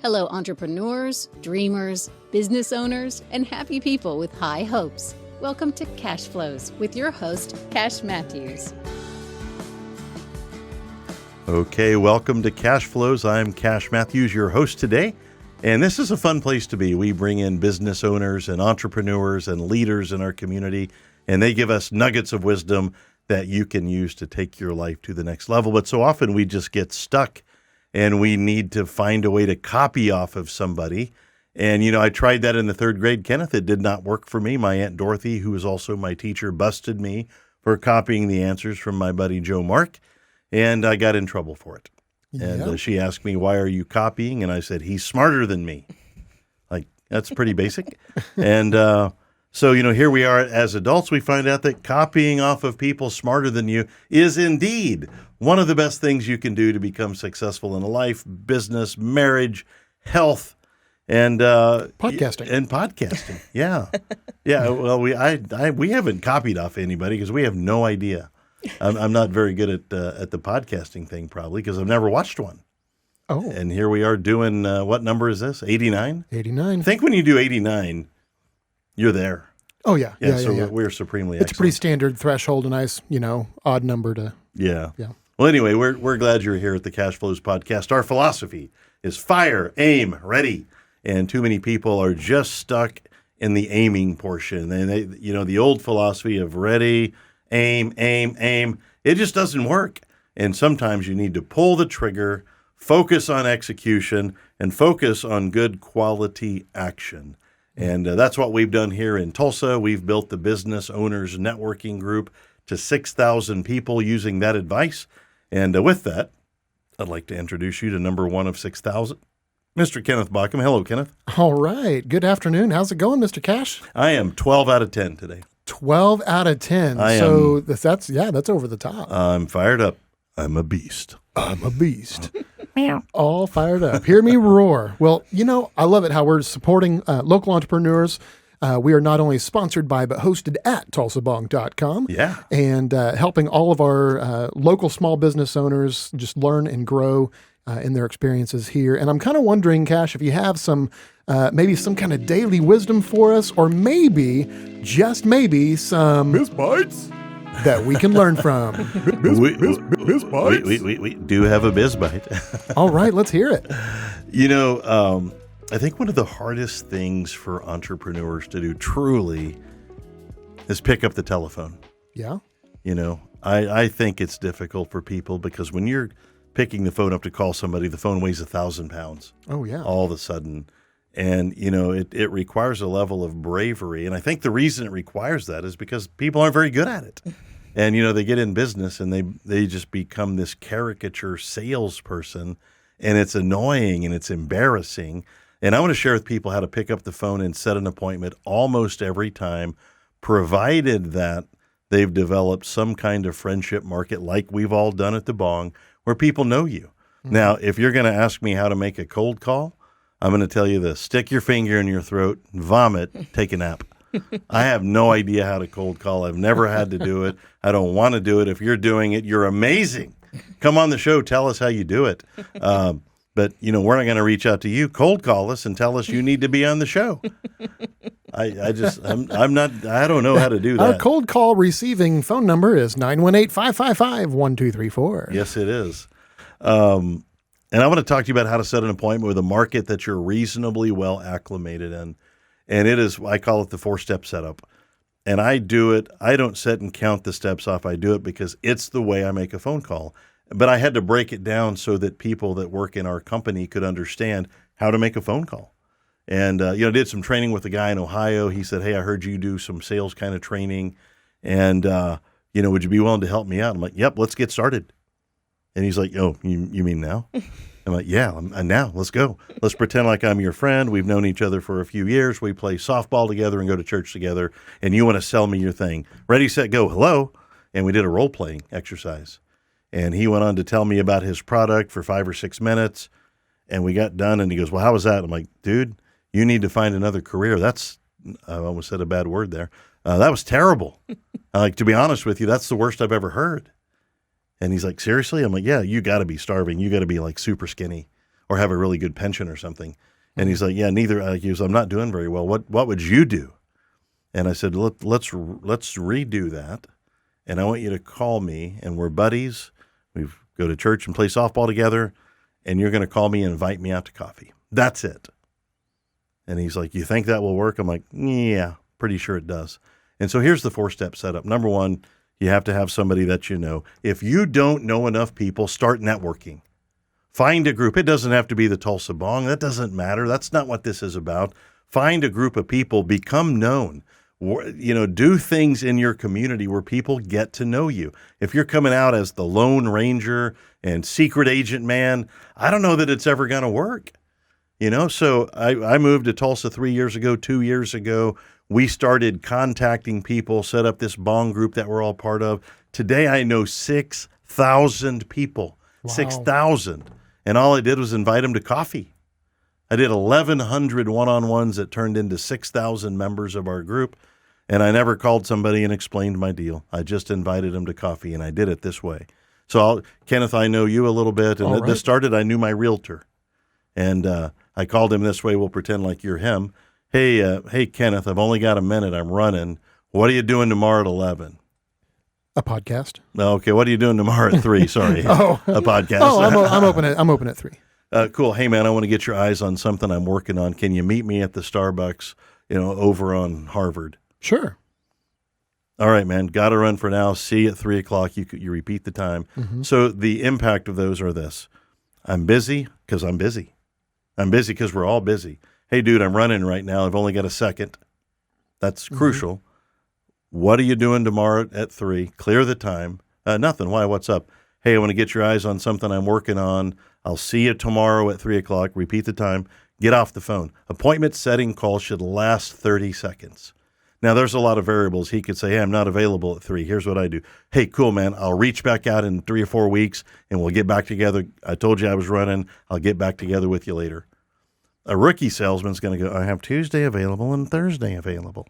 Hello, entrepreneurs, dreamers, business owners, and happy people with high hopes. Welcome to Cashflows with your host, Cash Matthews. Okay, welcome to Cashflows. I'm Cash Matthews, your host today, and this is a fun place to be. We bring in business owners and entrepreneurs and leaders in our community, and they give us nuggets of wisdom that you can use to take your life to the next level. But so often we just get stuck and we need to find a way to copy off of somebody. And, I tried that in the third grade, Kenneth. It did not work for me. My Aunt Dorothy, who was also my teacher, busted me for copying the answers from my buddy Joe Mark, and I got in trouble for it. And she asked me, why are you copying? And I said, he's smarter than me. Like, that's pretty basic. And so, here we are as adults. We find out that copying off of people smarter than you is indeed one of the best things you can do to become successful in life, business, marriage, health, and podcasting. Yeah. Yeah. Well, we haven't copied off anybody because we have no idea. I'm not very good at the podcasting thing, probably, because I've never watched one. Oh. And here we are doing, what number is this? 89? 89. I think when you do 89, you're there. Oh, yeah. Yeah. We're supremely It's excellent. a pretty standard threshold, a nice, odd number to. Yeah. Well, anyway, we're glad you're here at the Cashflows podcast. Our philosophy is fire, aim, ready. And too many people are just stuck in the aiming portion. And they, the old philosophy of ready, aim, it just doesn't work. And sometimes you need to pull the trigger, focus on execution, and focus on good quality action. And that's what we've done here in Tulsa. We've built the Business Owners Networking Group to 6,000 people using that advice. And with that, I'd like to introduce you to number one of 6,000, Mr. Kenneth Bauckham. Hello, Kenneth. All right. Good afternoon. How's it going, Mr. Cash? I am 12 out of 10 today. 12 out of 10. So that's over the top. I'm fired up. I'm a beast. Meow. All fired up. Hear me roar. Well, I love it how we're supporting local entrepreneurs. We are not only sponsored by, but hosted at TulsaB.com. Yeah. And helping all of our local small business owners just learn and grow in their experiences here. And I'm kind of wondering, Cash, if you have some, maybe some kind of daily wisdom for us, or maybe, just maybe, some Biz Bites that we can learn from. Biz Bites. We do have a biz bite. All right, let's hear it. I think one of the hardest things for entrepreneurs to do truly is pick up the telephone. Yeah. I think it's difficult for people because when you're picking the phone up to call somebody, the phone weighs 1,000 pounds. Oh, yeah. All of a sudden. And, it requires a level of bravery. And I think the reason it requires that is because people aren't very good at it. And, they get in business and they just become this caricature salesperson, and it's annoying and it's embarrassing. And I want to share with people how to pick up the phone and set an appointment almost every time, provided that they've developed some kind of friendship market like we've all done at the B.O.N.G, where people know you. Mm-hmm. Now, if you're going to ask me how to make a cold call, I'm going to tell you this: stick your finger in your throat, vomit, take a nap. I have no idea how to cold call. I've never had to do it. I don't want to do it. If you're doing it, you're amazing. Come on the show. Tell us how you do it. But, we're not going to reach out to you. Cold call us and tell us you need to be on the show. I don't know how to do that. Our cold call receiving phone number is 918-555-1234. Yes, it is. And I want to talk to you about how to set an appointment with a market that you're reasonably well acclimated in. And it is, I call it the 4-step setup. And I do it. I don't sit and count the steps off. I do it because it's the way I make a phone call. But I had to break it down so that people that work in our company could understand how to make a phone call. And, did some training with a guy in Ohio. He said, hey, I heard you do some sales kind of training. And, would you be willing to help me out? I'm like, yep, let's get started. And he's like, oh, you mean now? I'm like, yeah, now let's go. Let's pretend like I'm your friend. We've known each other for a few years. We play softball together and go to church together. And you want to sell me your thing. Ready, set, go. Hello. And we did a role-playing exercise. And he went on to tell me about his product for 5 or 6 minutes. And we got done, and he goes, well, how was that? I'm like, dude, you need to find another career. That's, I almost said a bad word there. That was terrible. To be honest with you, that's the worst I've ever heard. And he's like, seriously? I'm like, yeah, you got to be starving. You got to be like super skinny. or have a really good pension or something. And he's like, yeah, neither. He goes, I'm not doing very well. What would you do? And I said, let's redo that. And I want you to call me, and we're buddies. We go to church and play softball together, and you're going to call me and invite me out to coffee. That's it. And he's like, you think that will work? I'm like, yeah, pretty sure it does. And so here's the 4-step setup. Number one, you have to have somebody that you know. If you don't know enough people, start networking. Find a group. It doesn't have to be the Tulsa B.O.N.G. That doesn't matter. That's not what this is about. Find a group of people, become known. Do things in your community where people get to know you. If you're coming out as the Lone Ranger and secret agent man, I don't know that it's ever going to work. So I moved to Tulsa 3 years ago, 2 years ago. We started contacting people, set up this B.O.N.G. group that we're all part of. Today I know 6,000 people, Wow. 6,000. And all I did was invite them to coffee. I did 1,100 one-on-ones that turned into 6,000 members of our group. And I never called somebody and explained my deal. I just invited them to coffee, and I did it this way. So, Kenneth, I know you a little bit. And this started, I knew my realtor. And I called him this way. We'll pretend like you're him. Hey, Kenneth, I've only got a minute. I'm running. What are you doing tomorrow at 11? A podcast. Okay, what are you doing tomorrow at 3? Sorry, a podcast. Oh, I'm open at 3. Cool. Hey, man, I want to get your eyes on something I'm working on. Can you meet me at the Starbucks, over on Harvard? Sure. All right, man. Got to run for now. See you at 3 o'clock. You repeat the time. Mm-hmm. So the impact of those are this. I'm busy because I'm busy. I'm busy because we're all busy. Hey, dude, I'm running right now. I've only got a second. That's crucial. What are you doing tomorrow at 3? Clear the time. Nothing. Why? What's up? Hey, I want to get your eyes on something I'm working on. I'll see you tomorrow at 3 o'clock. Repeat the time. Get off the phone. Appointment setting call should last 30 seconds. Now, there's a lot of variables. He could say, hey, I'm not available at 3. Here's what I do. Hey, cool, man. I'll reach back out in 3 or 4 weeks, and we'll get back together. I told you I was running. I'll get back together with you later. A rookie salesman's going to go, I have Tuesday available and Thursday available.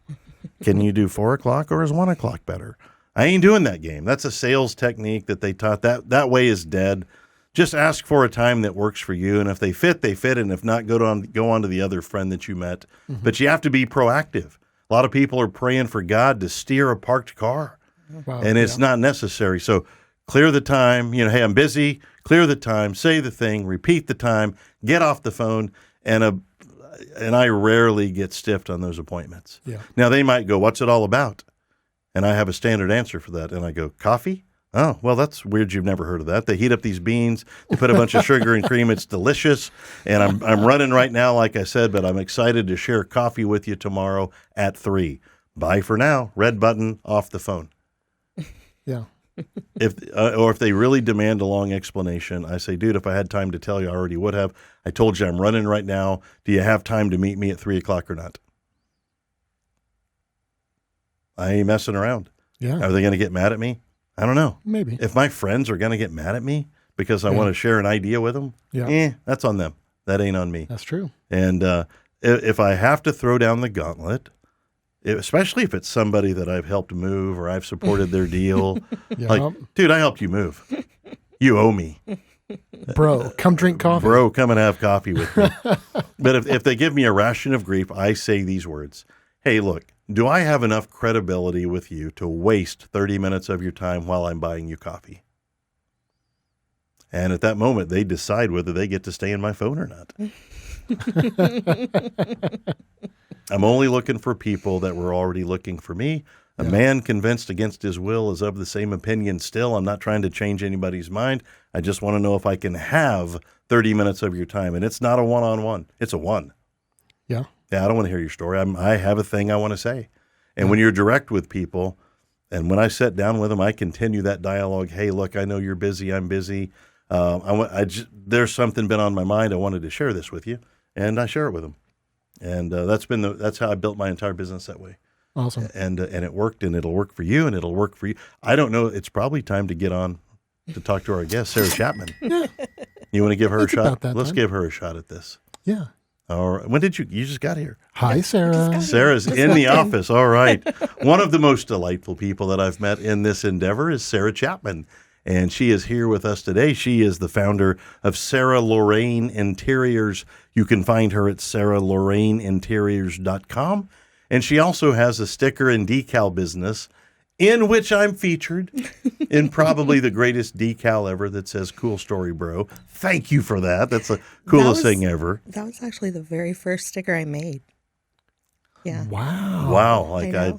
Can you do 4 o'clock or is 1 o'clock better? I ain't doing that game. That's a sales technique that they taught. That way is dead. Just ask for a time that works for you. And if they fit, they fit. And if not, go on to the other friend that you met. Mm-hmm. But you have to be proactive. A lot of people are praying for God to steer a parked car. Wow, and it's not necessary. So clear the time. Hey, I'm busy. Clear the time. Say the thing. Repeat the time. Get off the phone. And I rarely get stiffed on those appointments. Yeah. Now, they might go, what's it all about? And I have a standard answer for that. And I go, coffee? Oh, well, that's weird. You've never heard of that. They heat up these beans. They put a bunch of sugar and cream. It's delicious. And I'm running right now, like I said, but I'm excited to share coffee with you tomorrow at 3. Bye for now. Red button, off the phone. Yeah. If they really demand a long explanation, I say, dude, if I had time to tell you, I already would have. I told you I'm running right now. Do you have time to meet me at 3 o'clock or not? I ain't messing around. Yeah. Are they going to get mad at me? I don't know. Maybe. If my friends are going to get mad at me because I want to share an idea with them, that's on them. That ain't on me. That's true. And if I have to throw down the gauntlet, especially if it's somebody that I've helped move or I've supported their deal, like, dude, I helped you move. You owe me. Bro, come drink coffee. Bro, come and have coffee with me. But if they give me a ration of grief, I say these words. Hey, look, do I have enough credibility with you to waste 30 minutes of your time while I'm buying you coffee? And at that moment, they decide whether they get to stay in my phone or not. I'm only looking for people that were already looking for me. A man convinced against his will is of the same opinion still. I'm not trying to change anybody's mind. I just want to know if I can have 30 minutes of your time. And it's not a one-on-one. It's a one. Yeah. Yeah, I don't want to hear your story. I have a thing I want to say. And when you're direct with people, and when I sit down with them, I continue that dialogue. Hey, look, I know you're busy. I'm busy. There's something been on my mind. I wanted to share this with you, and I share it with them. And that's how I built my entire business that way. Awesome. And it worked, and it'll work for you, and it'll work for you. I don't know. It's probably time to get on to talk to our guest, Sarah Chapman. Yeah. You want to give her a shot? Let's give her a shot at this. Yeah. All right. When did you just got here? Hi, Sarah. Sarah's in the office. All right. One of the most delightful people that I've met in this endeavor is Sarah Chapman. And she is here with us today. She is the founder of Lorraine Interiors. You can find her at sarahloraineinteriors.com. And she also has a sticker and decal business in which I'm featured in probably the greatest decal ever that says "Cool Story, Bro." Thank you for that. That's the coolest thing ever. That was actually the very first sticker I made. Yeah. Wow. Like I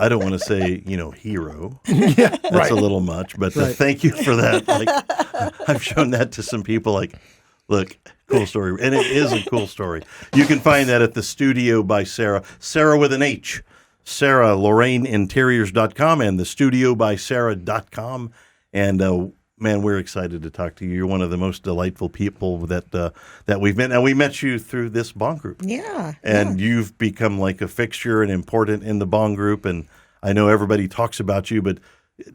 don't want to say, hero. Yeah, That's a little much, but thank you for that. Like I've shown that to some people like, look, cool story. And it is a cool story. You can find that at the Studio by Sarah with an H, sarahloraineinteriors.com and the studiobysarah.com. And man, we're excited to talk to you. You're one of the most delightful people that we've met. And we met you through this B.O.N.G group. Yeah. And you've become like a fixture and important in the B.O.N.G group. And I know everybody talks about you, but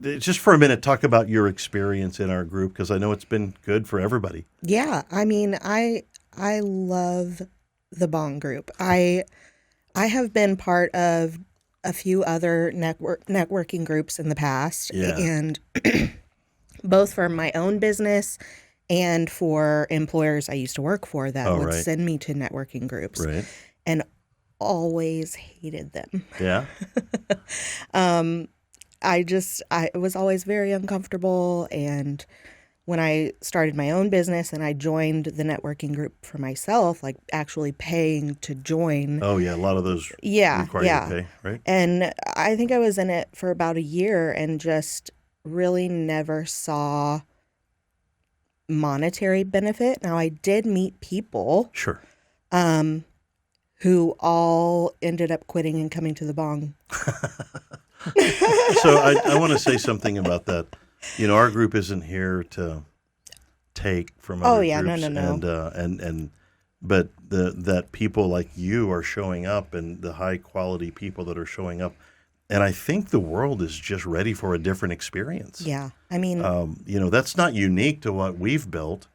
just for a minute, talk about your experience in our group, because I know it's been good for everybody. Yeah. I mean, I love the B.O.N.G group. I have been part of a few other networking groups in the past. Yeah. And both for my own business and for employers I used to work for that would send me to networking groups. Right. And always hated them. Yeah. I was always very uncomfortable. And when I started my own business and I joined the networking group for myself, like actually paying to join. Oh, yeah. A lot of those require you to pay, right? And I think I was in it for about a year and just really never saw monetary benefit. Now, I did meet people Sure. who all ended up quitting and coming to the B.O.N.G. So I want to say something about that. Our group isn't here to take from other groups. No. But that people like you are showing up, and the high quality people that are showing up. And I think the world is just ready for a different experience. Yeah. I mean, that's not unique to what we've built.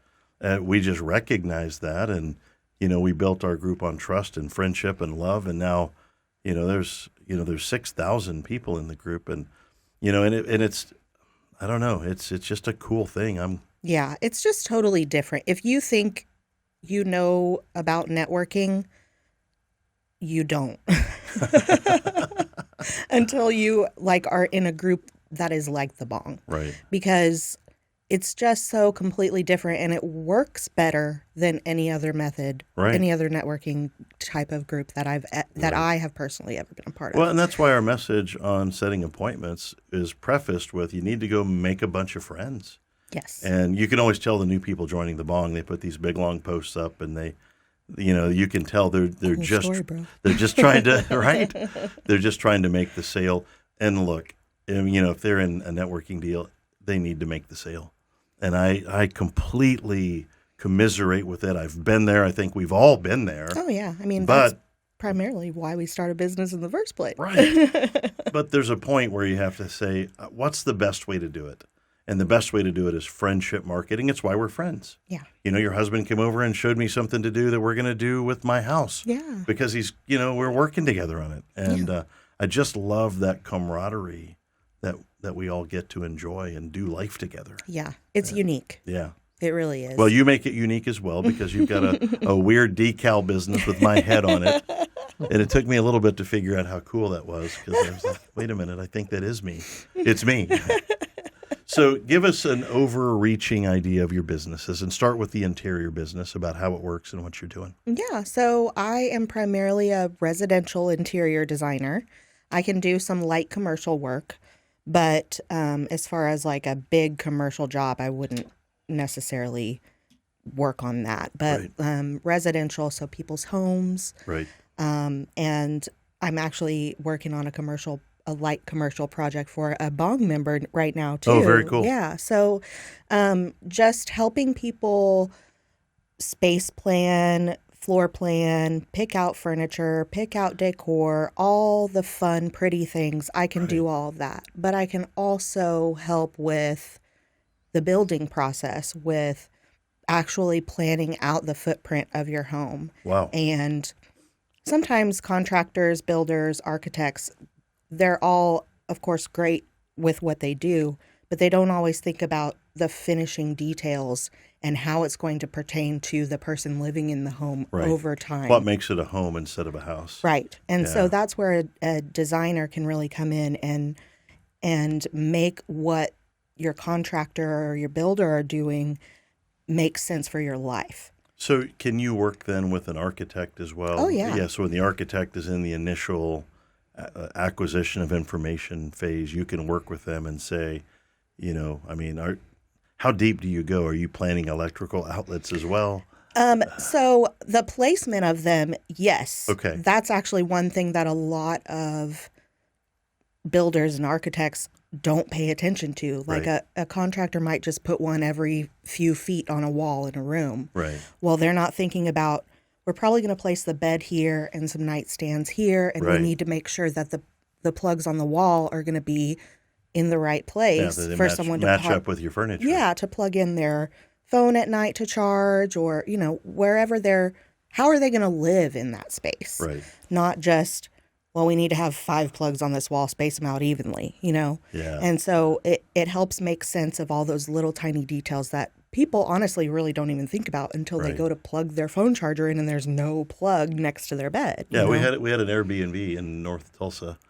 We just recognize that. And, we built our group on trust and friendship and love. And now, there's 6,000 people in the group. And, and it's, I don't know, it's just a cool thing. Yeah, it's just totally different. If you think you know about networking, you don't. Until you are in a group that is like the B.O.N.G. Right. Because it's just so completely different and it works better than any other method, any other networking type of group that I have personally ever been a part of. Well, and that's why our message on setting appointments is prefaced with, you need to go make a bunch of friends. Yes. And you can always tell the new people joining the B.O.N.G, they put these big long posts up and you can tell they're just trying to They're just trying to make the sale. And look, if they're in a networking deal, they need to make the sale. And I completely commiserate with it. I've been there. I think we've all been there. Oh yeah, I mean that's primarily why we started business in the first place. Right. But there's a point where you have to say, what's the best way to do it? And the best way to do it is friendship marketing. It's why we're friends. Yeah. Your husband came over and showed me something to do that we're going to do with my house. Yeah. Because he's, we're working together on it. And I just love that camaraderie that we all get to enjoy and do life together. Yeah. It's unique. Yeah. It really is. Well, you make it unique as well because you've got a weird decal business with my head on it. And it took me a little bit to figure out how cool that was because I was like, wait a minute, I think that is me. It's me. So give us an overreaching idea of your businesses and start with the interior business about how it works and what you're doing. Yeah. So I am primarily a residential interior designer. I can do some light commercial work, but as far as a big commercial job, I wouldn't necessarily work on that. But residential, so people's homes. Right. And I'm actually working on a light commercial project for a B.O.N.G member right now too. Oh, very cool. Yeah. So just helping people space plan, floor plan, pick out furniture, pick out decor, all the fun, pretty things. I can do all of that. But I can also help with the building process, with actually planning out the footprint of your home. Wow. And sometimes contractors, builders, architects, they're all, of course, great with what they do, but they don't always think about the finishing details and how it's going to pertain to the person living in the home over time. What makes it a home instead of a house? Right. And so that's where a designer can really come in and make what your contractor or your builder are doing make sense for your life. So can you work then with an architect as well? Oh, yeah. Yeah, so when the architect is in the initial acquisition of information phase, you can work with them and say, how deep do you go? Are you planning electrical outlets as well? So the placement of them, yes. Okay. That's actually one thing that a lot of builders and architects don't pay attention to. Like a contractor might just put one every few feet on a wall in a room. Right. Well, they're not thinking about, we're probably going to place the bed here and some nightstands here, and we need to make sure that the plugs on the wall are going to be in the right place for someone to match up with your furniture. Yeah, to plug in their phone at night to charge, or wherever how are they going to live in that space? Right. Not just, well, we need to have 5 plugs on this wall, space them out evenly, Yeah. And so it helps make sense of all those little tiny details that people honestly really don't even think about until they go to plug their phone charger in and there's no plug next to their bed. Yeah, we had an Airbnb in North Tulsa,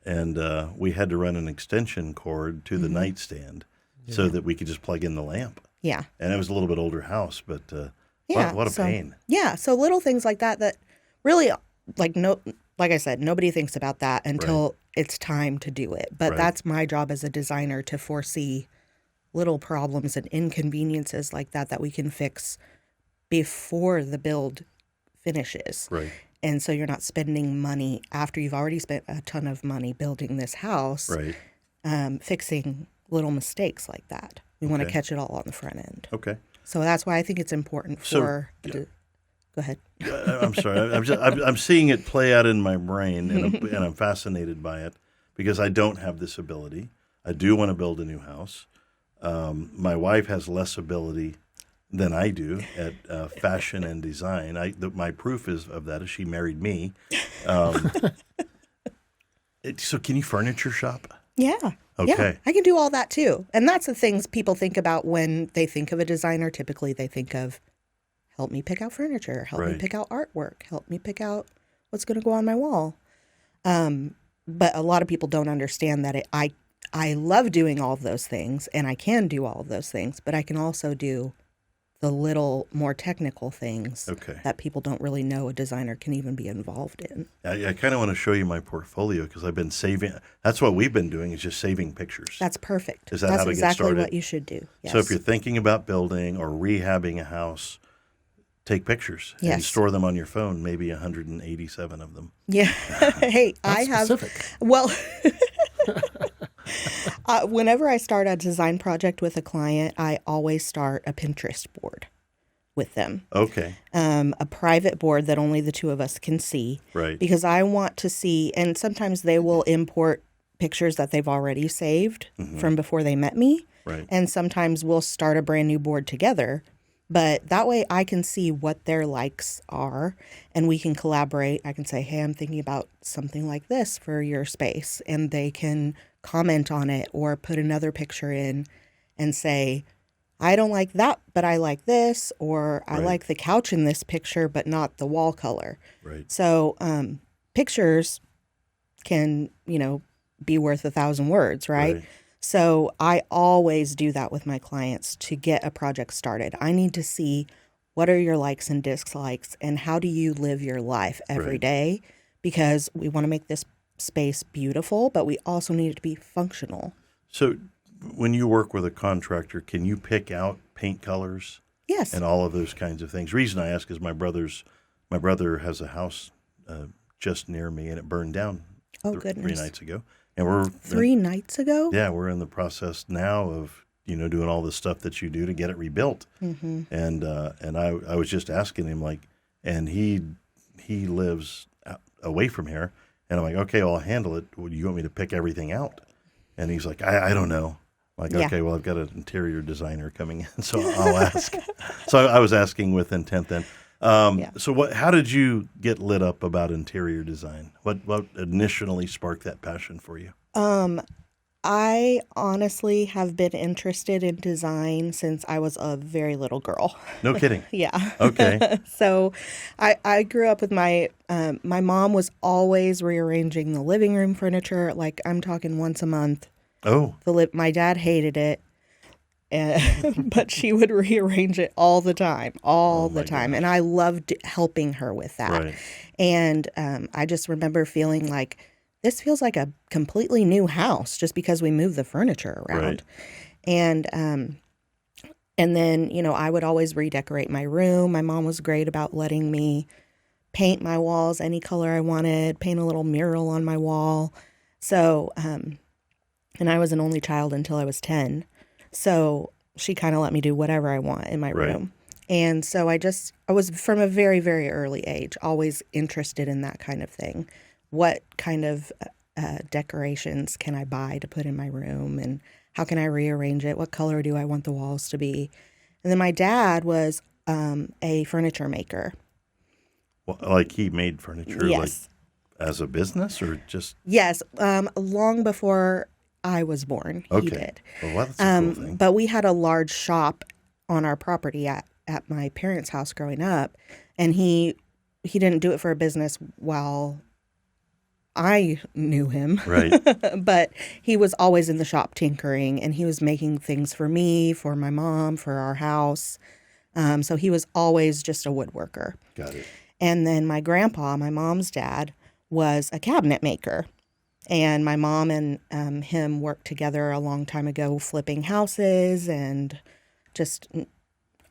and we had to run an extension cord to the nightstand so that we could just plug in the lamp. Yeah. And it was a little bit older house, but what a pain. Yeah, so little things like that really, like I said, nobody thinks about that until it's time to do it. But that's my job as a designer, to foresee little problems and inconveniences like that we can fix before the build finishes. Right. And so you're not spending money after you've already spent a ton of money building this house, fixing little mistakes like that. We want to catch it all on the front end. Okay. So that's why I think it's important for... Go ahead. I'm sorry. I'm seeing it play out in my brain, and I'm fascinated by it because I don't have this ability. I do want to build a new house. My wife has less ability than I do at fashion and design. My proof of that is she married me. So can you furniture shop? Yeah. Okay. Yeah, I can do all that too. And that's the things people think about when they think of a designer. Typically they think of, help me pick out furniture, help me pick out artwork, help me pick out what's going to go on my wall. But a lot of people don't understand that I love doing all of those things, and I can do all of those things, but I can also do the little more technical things that people don't really know a designer can even be involved in. I kind of want to show you my portfolio because I've been saving. That's what we've been doing, is just saving pictures. That's perfect. Is that That's how to exactly get started? What you should do. Yes. So if you're thinking about building or rehabbing a house, take pictures and store them on your phone, maybe 187 of them. Yeah. Hey, That's specific. Well, whenever I start a design project with a client, I always start a Pinterest board with them. Okay. A private board that only the two of us can see. Right. Because I want to see, and sometimes they will import pictures that they've already saved from before they met me. Right. And sometimes we'll start a brand new board together. But that way I can see what their likes are and we can collaborate. I can say, hey, I'm thinking about something like this for your space. And they can comment on it or put another picture in and say, I don't like that, but I like this. Or I like the couch in this picture, but not the wall color. Right. So pictures can, be worth 1,000 words, right? So I always do that with my clients to get a project started. I need to see what are your likes and dislikes and how do you live your life every day, because we want to make this space beautiful, but we also need it to be functional. So when you work with a contractor, can you pick out paint colors? Yes. And all of those kinds of things. Reason I ask is my brother has a house just near me, and it burned down 3 nights ago. And we're 3 nights ago? Yeah, we're in the process now of doing all the stuff that you do to get it rebuilt. Mm-hmm. And I was just asking him, and he lives away from here, and I'm like, okay, well, I'll handle it. Well, you want me to pick everything out? And he's like, I don't know. I'm like, okay, well, I've got an interior designer coming in, so I'll ask. So I was asking with intent then. So how did you get lit up about interior design? What initially sparked that passion for you? I honestly have been interested in design since I was a very little girl. No kidding. Yeah. Okay. So I grew up with my mom was always rearranging the living room furniture. Like I'm talking once a month. Oh, My dad hated it, but she would rearrange it all the time, And I loved helping her with that. right. And I just remember feeling like this feels like a completely new house just because we moved the furniture around. Right. And then, I would always redecorate my room. My mom was great about letting me paint my walls any color I wanted, paint a little mural on my wall. So, and I was an only child until I was 10. So she kind of let me do whatever I want in my Right. room. And so I was from a very, very early age, always interested in that kind of thing. What kind of decorations can I buy to put in my room, and how can I rearrange it? What color do I want the walls to be? And then my dad was a furniture maker. Well, like he made furniture Yes. like as a business or just Yes, long before I was born, he okay. did. Well, that's a cool thing. But we had a large shop on our property at my parents' house growing up, and he didn't do it for a business while I knew him. Right. But he was always in the shop tinkering, and he was making things for me, for my mom, for our house. So he was always just a woodworker. Got it. And then my grandpa, my mom's dad, was a cabinet maker. And my mom and him worked together a long time ago, flipping houses and just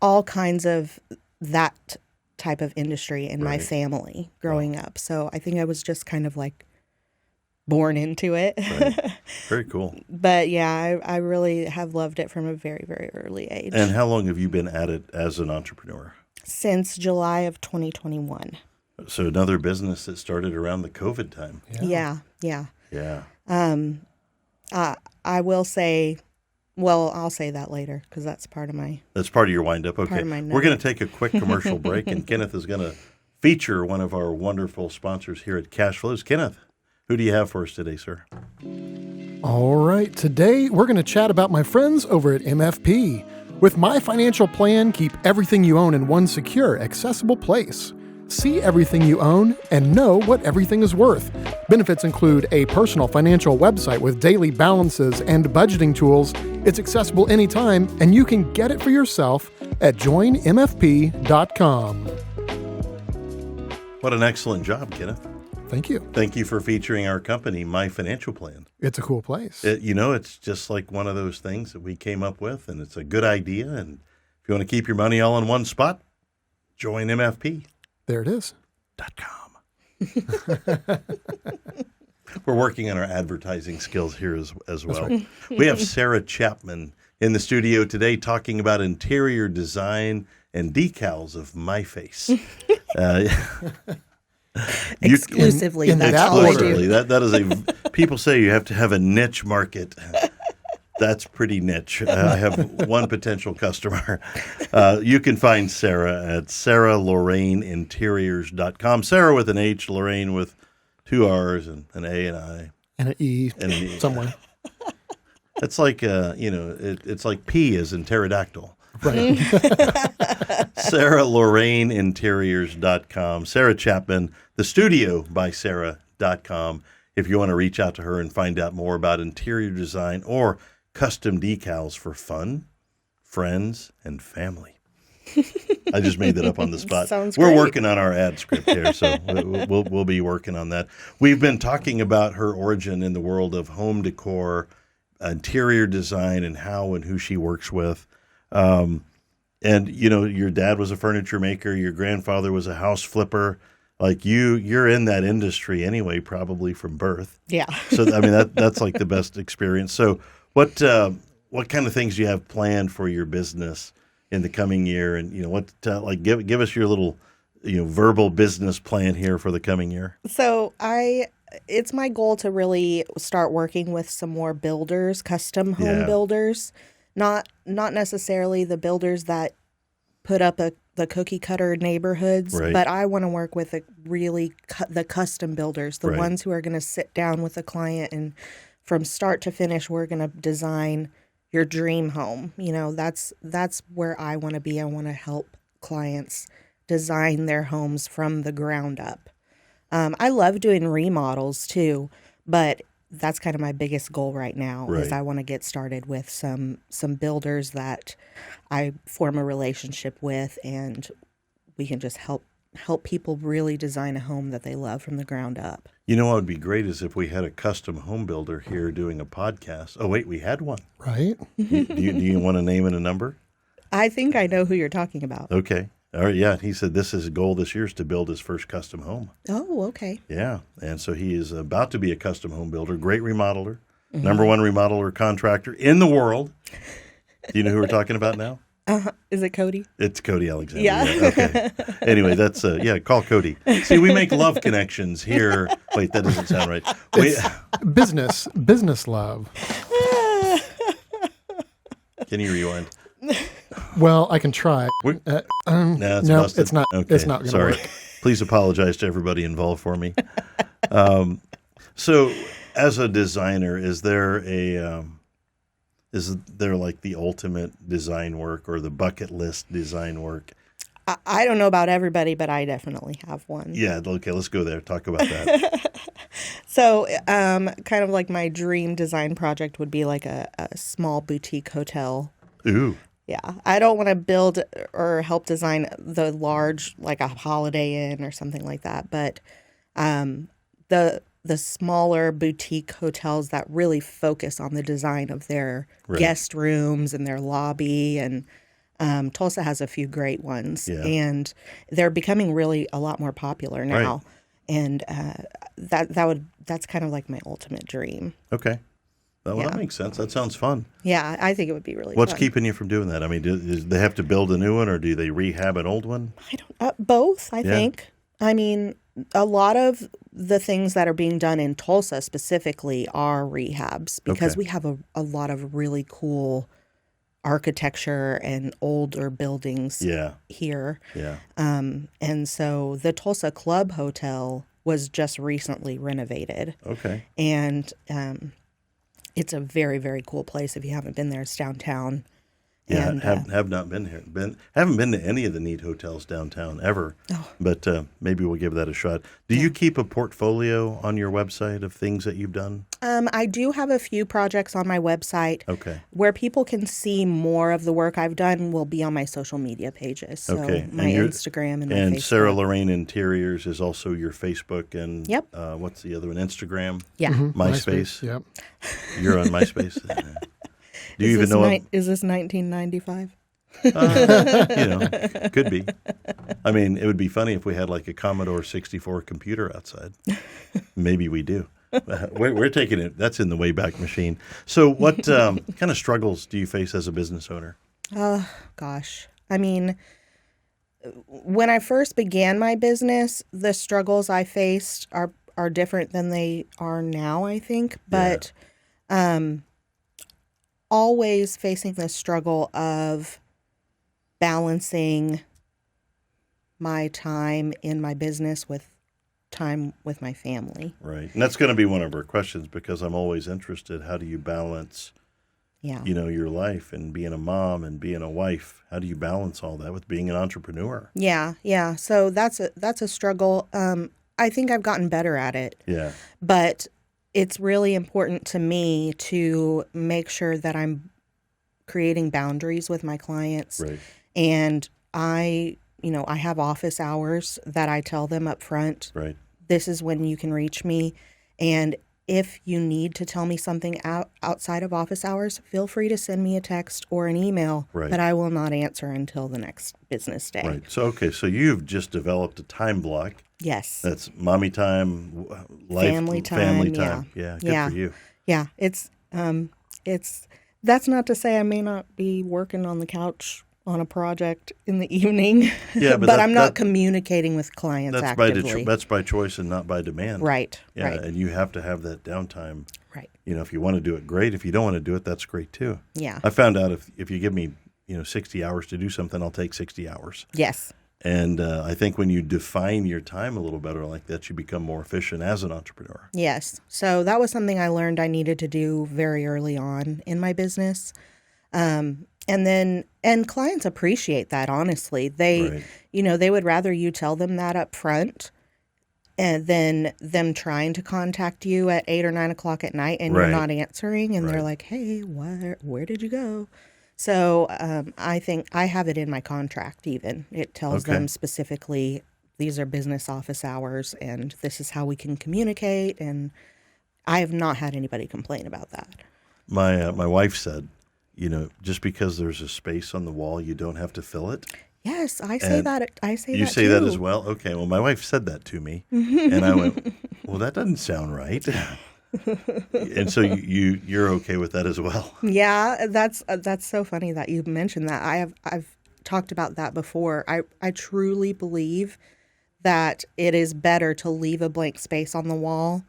all kinds of that type of industry in my Right. family growing up. So I think I was just kind of like born into it. Right. Very cool. But yeah, I really have loved it from a very, very early age. And how long have you been at it as an entrepreneur? Since July of 2021. So another business that started around the COVID time. Yeah. Yeah. I will say, well, I'll say that later because that's part of my. That's part of your windup. Okay. of my We're going to take a quick commercial break, and Kenneth is going to feature one of our wonderful sponsors here at Cashflows. Kenneth, who do you have for us today, sir? All right, today we're going to chat about my friends over at MFP. With my financial plan, keep everything you own in one secure, accessible place. See everything you own and know what everything is worth. Benefits include a personal financial website with daily balances and budgeting tools. It's accessible anytime, and you can get it for yourself at joinmfp.com. What an excellent job, Kenneth. Thank you. Thank you for featuring our company, My Financial Plan. It's a cool place. It's just like one of those things that we came up with, and it's a good idea. And if you want to keep your money all in one spot, join MFP.com. There it is. We're working on our advertising skills here as well. Right. We have Sarah Chapman in the studio today talking about interior design and decals of my face. Exclusively. in That's that all I order. do. That is people say you have to have a niche market. That's pretty niche. I have one potential customer. You can find Sarah at sarahloraineinteriors.com. Sarah with an H, Lorraine with 2 R's and an A and I. And an E And an E. somewhere. It's like, it's like P as in pterodactyl. Right. sarahloraineinteriors.com. Sarah Chapman, the studio by Sarah.com. If you want to reach out to her and find out more about interior design or custom decals for fun, friends, and family. I just made that up on the spot. Sounds We're great. working on our ad script here, so we'll be working on that. We've been talking about her origin in the world of home decor, interior design, and how and who she works with. And your dad was a furniture maker. Your grandfather was a house flipper. Like you're in that industry anyway, probably from birth. Yeah. So I mean that's like the best experience. So what kind of things do you have planned for your business in the coming year? And give us your little verbal business plan here for the coming year. So it's my goal to really start working with some more builders, custom home builders, not necessarily the builders that put up the cookie cutter neighborhoods, Right. but I want to work with the custom builders, the Right. ones who are going to sit down with a client and from start to finish, we're going to design your dream home. That's where I want to be. I want to help clients design their homes from the ground up. I love doing remodels too, but that's kind of my biggest goal right now. Right. Is I want to get started with some builders that I form a relationship with, and we can just help people really design a home that they love from the ground up. What would be great is if we had a custom home builder here doing a podcast. Oh, wait, we had one. Right? Do you want to name it a number? I think I know who you're talking about. Okay. All right. Yeah. He said his goal this year is to build his first custom home. Oh, okay. Yeah. And so he is about to be a custom home builder, great remodeler, number one remodeler contractor in the world. Do you know who we're talking about now? Is it Cody? It's Cody Alexander. Yeah. Okay. Anyway, that's call Cody. See, we make love connections here. Wait, that doesn't sound right. Business love. Can you rewind? Well, I can try. No, it's no, busted. it's not. Okay. It's not going to Sorry. work. Please apologize to everybody involved for me. So, as a designer, is there like the ultimate design work or the bucket list design work? I don't know about everybody, but I definitely have one. Yeah. Okay. Let's go there. Talk about that. So, kind of like my dream design project would be like a small boutique hotel. Ooh. Yeah. I don't want to build or help design the large, like a Holiday Inn or something like that. But the smaller boutique hotels that really focus on the design of their guest rooms and their lobby. And Tulsa has a few great ones. Yeah. And they're becoming really a lot more popular now. Right. And that's kind of like my ultimate dream. Okay. Well, that makes sense. That sounds fun. Yeah, I think it would be really What's fun. keeping you from doing that? I mean, do they have to build a new one or do they rehab an old one? I don't both, I think. I mean, a lot of the things that are being done in Tulsa specifically are rehabs because we have a lot of really cool architecture and older buildings here. Yeah. And so the Tulsa Club Hotel was just recently renovated. Okay. And it's a very, very cool place. If you haven't been there, it's downtown. Yeah, and, have not been here. Haven't been to any of the neat hotels downtown ever. But maybe we'll give that a shot. Do you keep a portfolio on your website of things that you've done? I do have a few projects on my website. Okay. Where people can see more of the work I've done will be on my social media pages. So Okay. my Instagram and my And Facebook. Sarah Lorraine Interiors is also your Facebook and Yep. What's the other one? Instagram? Yeah. MySpace? Yep. You're on MySpace? Do you even know Is this 1995? Could be. I mean, it would be funny if we had like a Commodore 64 computer outside. Maybe we do. We're taking it. That's in the Wayback Machine. So what kind of struggles do you face as a business owner? Gosh. I mean, when I first began my business, the struggles I faced are different than they are now, I think. But always facing the struggle of balancing my time in my business with time with my family. Right. And that's going to be one of our questions because I'm always interested. How do you balance, your life and being a mom and being a wife? How do you balance all that with being an entrepreneur? Yeah. Yeah. So that's a struggle. I think I've gotten better at it. Yeah. But it's really important to me to make sure that I'm creating boundaries with my clients. Right. And I have office hours that I tell them up front. Right. This is when you can reach me. And if you need to tell me something outside of office hours, feel free to send me a text or an email. Right. But I will not answer until the next business day. Right. So you've just developed a time block. Yes. That's mommy time, life, Family time. Yeah. Good for you. Yeah. It's that's not to say I may not be working on the couch on a project in the evening. Yeah, but I'm not communicating with clients actively. That's by choice and not by demand. Right. Yeah, right. and you have to have that downtime. Right. If you want to do it, great. If you don't want to do it, that's great too. Yeah. I found out if you give me 60 hours to do something, I'll take 60 hours. Yes. And I think when you define your time a little better like that, you become more efficient as an entrepreneur. Yes. So that was something I learned I needed to do very early on in my business. And clients appreciate that, honestly. They, Right. they would rather you tell them that up front and than them trying to contact you at 8 or 9 o'clock at night and you're Right. not answering and they're Right. like, hey, where did you go? So I think I have it in my contract even. It tells Okay. them specifically, these are business office hours and this is how we can communicate. And I have not had anybody complain about that. My wife said, just because there's a space on the wall, you don't have to fill it. Yes, I say And that. I say You that say too. that as well? Okay. Well, my wife said that to me, and I went, "Well, that doesn't sound right." And so you're okay with that as well? Yeah, that's so funny that you mentioned that. I've talked about that before. I truly believe that it is better to leave a blank space on the wall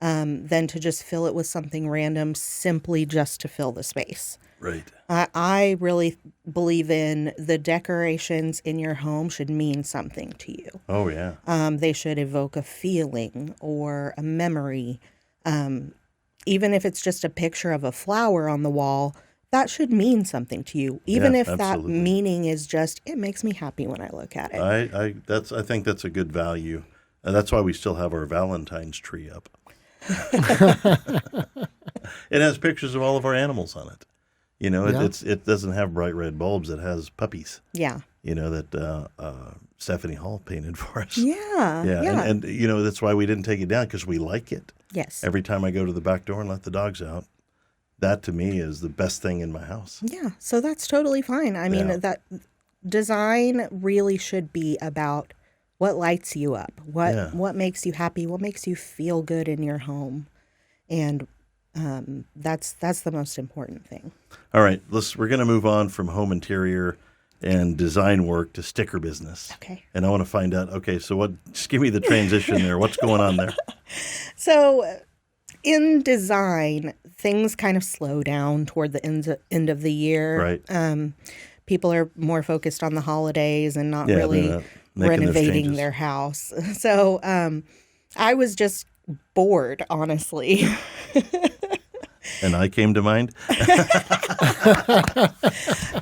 than to just fill it with something random simply just to fill the space. Right. I really believe in the decorations in your home should mean something to you. Oh yeah. They should evoke a feeling or a memory. Even if it's just a picture of a flower on the wall, that should mean something to you. Even Yeah, if that absolutely. meaning is just, it makes me happy when I look at it. I think that's a good value, and that's why we still have our Valentine's tree up. It has pictures of all of our animals on it. Yeah. It doesn't have bright red bulbs. It has puppies. Yeah. That Stephanie Hall painted for us. Yeah. Yeah. And that's why we didn't take it down, because we like it. Yes. Every time I go to the back door and let the dogs out, that to me is the best thing in my house. Yeah. So that's totally fine. I mean, Yeah. that design really should be about what lights you up, what makes you happy, what makes you feel good in your home. And that's the most important thing. All right, we're going to move on from home interior and design work to sticker business. Okay. And I want to find out, just give me the transition there. What's going on there? So in design, things kind of slow down toward the end of the year. Right. People are more focused on the holidays and not Yeah, really they're not making those renovating changes. their house. So I was just bored, honestly. And I came to mind.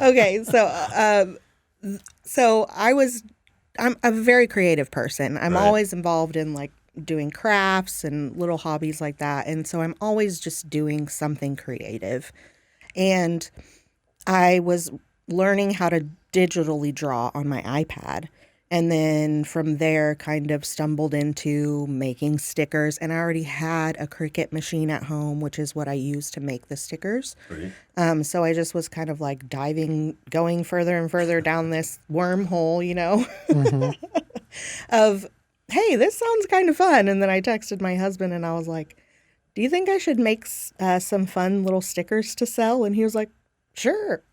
Okay, so I'm a very creative person. I'm Right. always involved in like doing crafts and little hobbies like that. And so I'm always just doing something creative. And I was learning how to digitally draw on my iPad. And then from there kind of stumbled into making stickers. And I already had a Cricut machine at home, which is what I use to make the stickers. Right. So I just was kind of like going further and further down this wormhole, of, hey, this sounds kind of fun. And then I texted my husband and I was like, do you think I should make some fun little stickers to sell? And he was like, sure.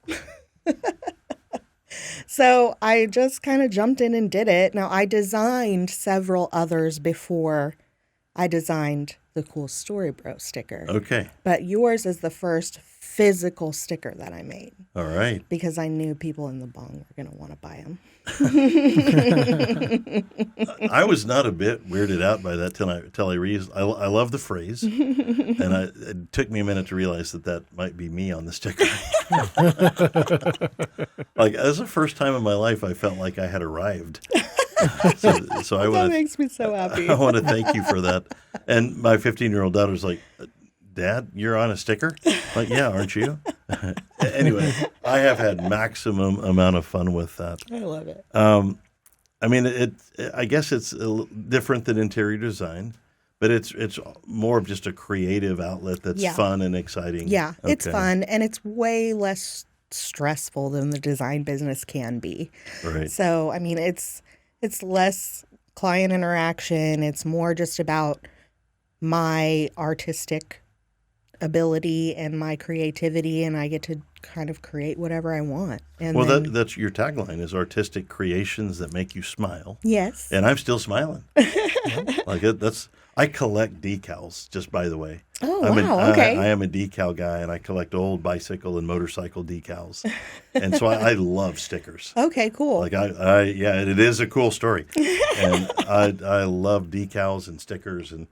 So I just kind of jumped in and did it. Now, I designed several others before I designed the cool Story Bro sticker. Okay. But yours is the first physical sticker that I made All right. because I knew people in the B.O.N.G were going to want to buy them. I was not a bit weirded out by that till I realized I love the phrase, and it took me a minute to realize that might be me on the sticker. Like, as the first time in my life, I felt like I had arrived. So I That want makes me so happy. I want to thank you for that. And my 15-year-old daughter's like, Dad, you're on a sticker? I'm like, yeah, aren't you? Anyway, I have had maximum amount of fun with that. I love it. I mean, I guess it's different than interior design, but it's more of just a creative outlet that's Yeah. fun and exciting. Yeah, it's Okay. fun and it's way less stressful than the design business can be. Right. So, I mean, it's less client interaction. It's more just about my artistic ability and my creativity, and I get to kind of create whatever I want. And Well, then, that's your tagline is artistic creations that make you smile. yes. And I'm still smiling. I collect decals, just by the way. Oh, wow. Okay. I am a decal guy, and I collect old bicycle and motorcycle decals. And so I love stickers. Okay, cool. Like it is a cool story. And I love decals and stickers, and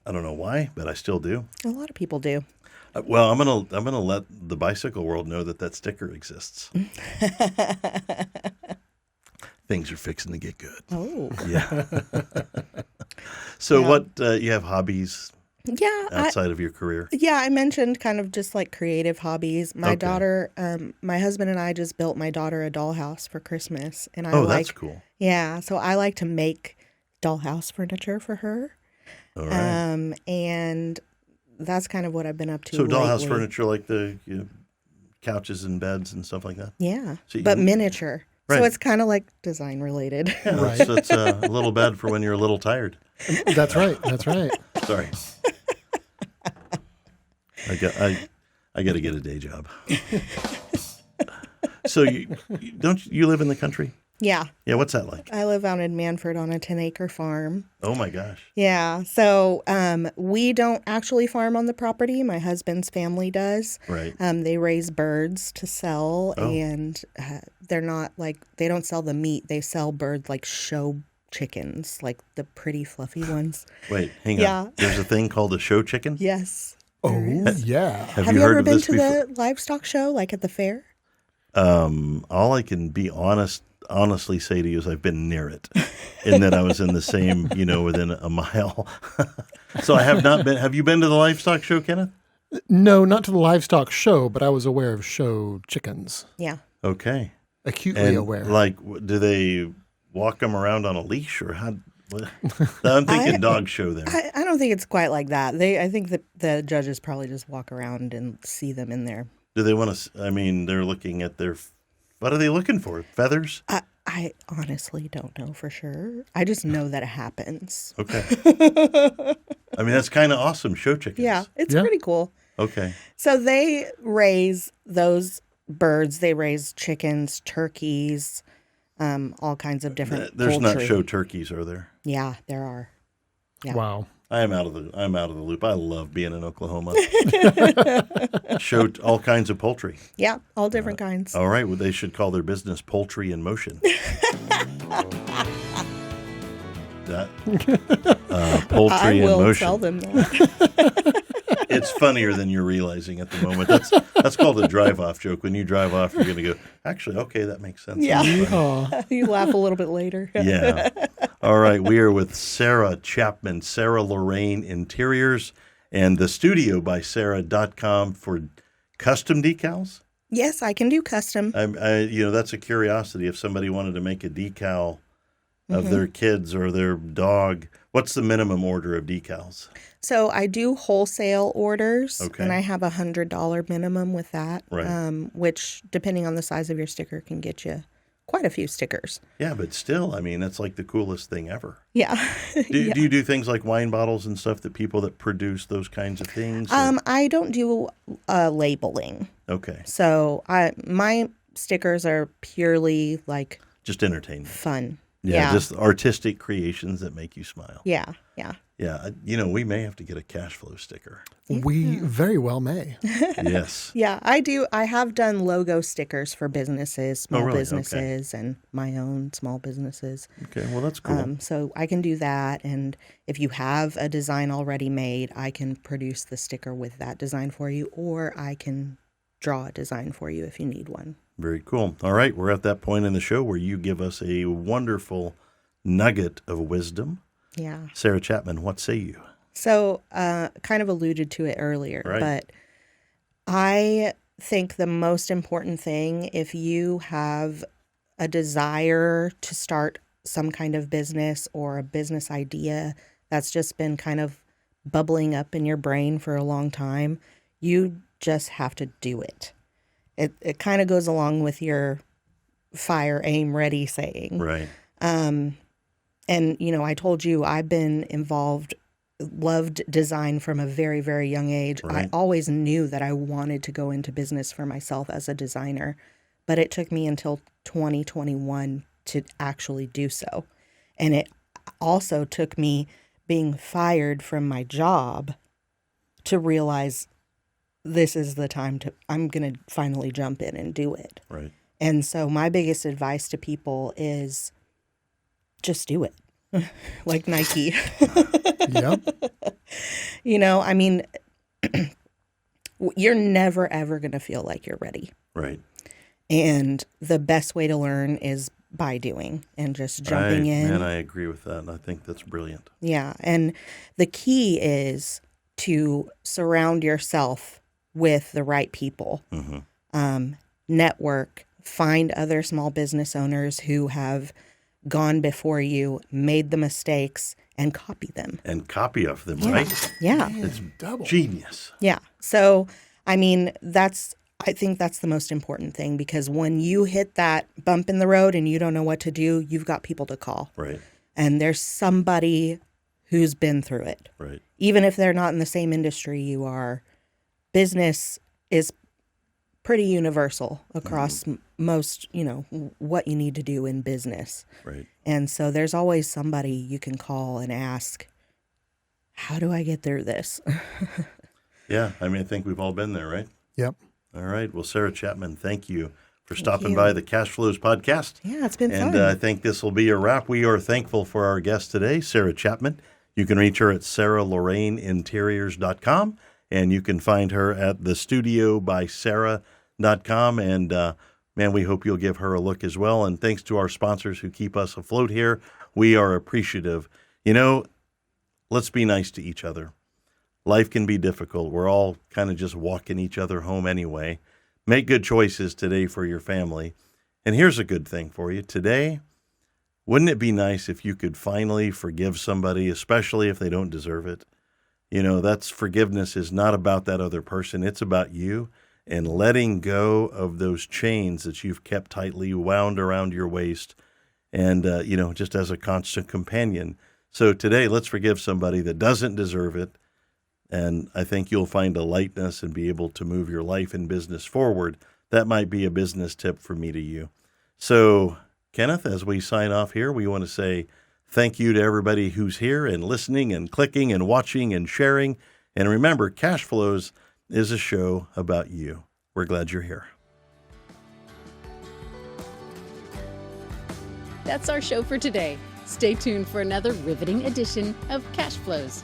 I don't know why, but I still do. A lot of people do. Well, I'm gonna let the bicycle world know that sticker exists. Things are fixing to get good. Oh. Yeah. So what, you have hobbies Yeah. outside of your career? Yeah, I mentioned kind of just like creative hobbies. My Okay. daughter, my husband and I just built my daughter a dollhouse for Christmas. And That's cool. Yeah, so I like to make dollhouse furniture for her. All right. And that's kind of what I've been up to So dollhouse lately. furniture, like the couches and beds and stuff like that? Yeah, So but miniature. Right. So it's kind of like design related. Yeah, Right. that's a little bed for when you're a little tired. That's right. That's right. Sorry. I got to get a day job. So don't you live in the country? Yeah, Yeah, what's that like? I live out in Manford on a 10-acre farm. Oh my gosh. Yeah, so we don't actually farm on the property. My husband's family does. Right. They raise birds to sell, Oh. and they're not like, they don't sell the meat. They sell bird like show chickens, like the pretty fluffy ones. Wait, hang Yeah. on. There's a thing called a show chicken? Yes. Oh, yeah. Have you you heard ever of been this to before? the livestock show, like at the fair? All I can be honestly say to you is I've been near it, in that I was in the same, within a mile. So I have not been. Have you been to the livestock show, Kenneth? No, not to the livestock show, but I was aware of show chickens. Yeah. Okay. Acutely And aware. do they walk them around on a leash or how? I'm thinking dog show there. I don't think it's quite like that. I think that the judges probably just walk around and see them in there. Do they want to? I mean, they're looking at their. What are they looking for? Feathers? I honestly don't know for sure. I just know that it happens. Okay. I mean, that's kind of awesome. Show chickens. Yeah, it's Yeah. pretty cool. Okay. So they raise those birds. They raise chickens, turkeys, all kinds of different There's not poultry. show turkeys, are there? Yeah, there are. Yeah. Wow. I'm out of the loop. I love being in Oklahoma. Show all kinds of poultry. Yeah, all different kinds. All right. Well, they should call their business Poultry in Motion. That Poultry I in will Motion. tell them that. It's funnier than you're realizing at the moment. That's called a drive-off joke. When you drive off, you're going to go, actually, okay, that makes sense. Yeah. That's funny. Oh, You laugh a little bit later. Yeah. All right. We are with Sarah Chapman, Sarah Lorraine Interiors, and the studio by Sarah.com for custom decals. Yes, I can do custom. That's a curiosity. If somebody wanted to make a decal of their kids or their dog, what's the minimum order of decals? So I do wholesale orders, Okay. and I have $100 minimum with that, Right. which, depending on the size of your sticker, can get you quite a few stickers. Yeah, but still, I mean, that's like the coolest thing ever. Yeah. Do Yeah. you do things like wine bottles and stuff that people that produce those kinds of things? or- I don't do labeling. Okay. So my stickers are purely like Just entertainment. fun. Yeah, just artistic creations that make you smile. Yeah. Yeah. Yeah, we may have to get a Cashflow sticker. we very well may. Yes. Yeah, I do. I have done logo stickers for businesses, small really? businesses, and my own small businesses. Okay, well, that's cool. So I can do that. And if you have a design already made, I can produce the sticker with that design for you, or I can draw a design for you if you need one. Very cool. All right, we're at that point in the show where you give us a wonderful nugget of wisdom. Yeah. Sarah Chapman, what say you? So kind of alluded to it earlier, Right. but I think the most important thing, if you have a desire to start some kind of business or a business idea that's just been kind of bubbling up in your brain for a long time, you just have to do it. It kind of goes along with your fire, aim, ready saying. Right. And, I told you I've been involved loved design from a very, very young age. Right. I always knew that I wanted to go into business for myself as a designer, but it took me until 2021 to actually do so. And it also took me being fired from my job to realize this is the time I'm going to finally jump in and do it. Right. And so my biggest advice to people is just do it. Like Nike. Yep. You know, I mean, you're never, ever going to feel like you're ready. Right. And the best way to learn is by doing and just jumping in. And I agree with that. And I think that's brilliant. Yeah. And the key is to surround yourself with the right people. Network, find other small business owners who have gone before you, made the mistakes, and copy them. And copy of them, right? Yeah. It's Double. genius. Yeah. So, I mean, I think that's the most important thing, because when you hit that bump in the road and you don't know what to do, you've got people to call. Right. And there's somebody who's been through it. Right. Even if they're not in the same industry you are, business is pretty universal across most, what you need to do in business. Right. And so there's always somebody you can call and ask, how do I get through this? Yeah. I mean, I think we've all been there, right? Yep. All right. Well, Sarah Chapman, thank you for stopping you. by the Cashflows podcast. Yeah, it's been And fun. I think this will be a wrap. We are thankful for our guest today, Sarah Chapman. You can reach her at sarah.lorraineinteriors.com, and you can find her at thestudiobysarah.com. And, man, we hope you'll give her a look as well. And thanks to our sponsors who keep us afloat here. We are appreciative. Let's be nice to each other. Life can be difficult. We're all kind of just walking each other home anyway. Make good choices today for your family. And here's a good thing for you. Today, wouldn't it be nice if you could finally forgive somebody, especially if they don't deserve it? That's forgiveness is not about that other person. It's about you and letting go of those chains that you've kept tightly wound around your waist and, just as a constant companion. So today, let's forgive somebody that doesn't deserve it. And I think you'll find a lightness and be able to move your life and business forward. That might be a business tip from me to you. So, Kenneth, as we sign off here, we want to say thank you to everybody who's here and listening and clicking and watching and sharing. And remember, Cashflows is a show about you. We're glad you're here. That's our show for today. Stay tuned for another riveting edition of Cashflows.